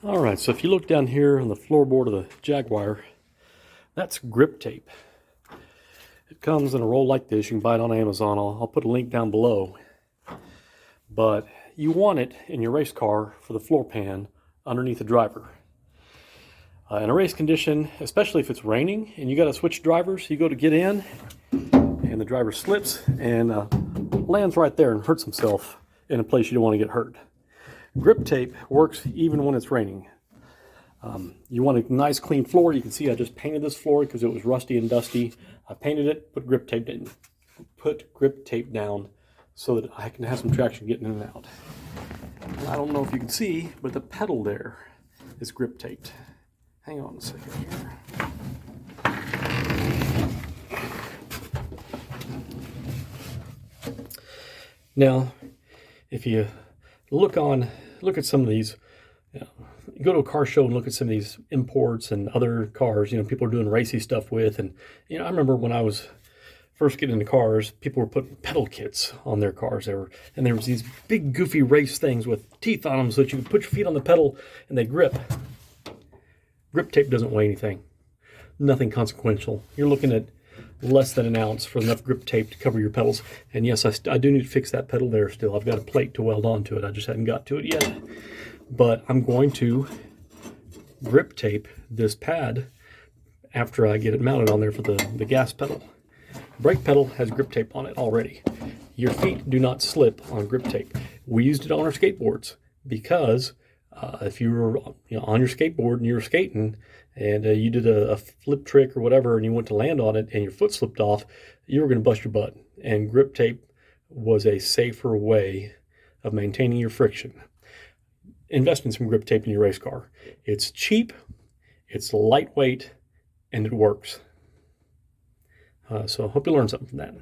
All right, so if you look down here on the floorboard of the Jaguar, that's grip tape. It comes in a roll like this. You can buy it on Amazon. I'll put a link down below. But you want it in your race car for the floor pan underneath the driver. In a race condition, especially if it's raining and you got to switch drivers, you go to get in and the driver slips and lands right there and hurts himself in a place you don't want to get hurt. Grip tape works even when it's raining. You want a nice clean floor. You can see I just painted this floor because it was rusty and dusty. I painted it, put grip tape down so that I can have some traction getting in and out. And I don't know if you can see, but the pedal there is grip taped. Hang on a second here. Now, if you look at some of these, you go to a car show and look at some of these imports and other cars, people are doing racy stuff with. And, I remember when I was first getting into cars, people were putting pedal kits on their cars. There was these big goofy race things with teeth on them so that you could put your feet on the pedal and they grip. Grip tape doesn't weigh anything. Nothing consequential. You're looking at less than an ounce for enough grip tape to cover your pedals. And yes, I do need to fix that pedal there still. I've got a plate to weld onto it. I just hadn't got to it yet. But I'm going to grip tape this pad after I get it mounted on there for the gas pedal. Brake pedal has grip tape on it already. Your feet do not slip on grip tape. We used it on our skateboards because if you were on your skateboard and you were skating and you did a flip trick or whatever and you went to land on it and your foot slipped off, you were going to bust your butt. And grip tape was a safer way of maintaining your friction. Invest in some grip tape in your race car. It's cheap, it's lightweight, and it works. So I hope you learned something from that.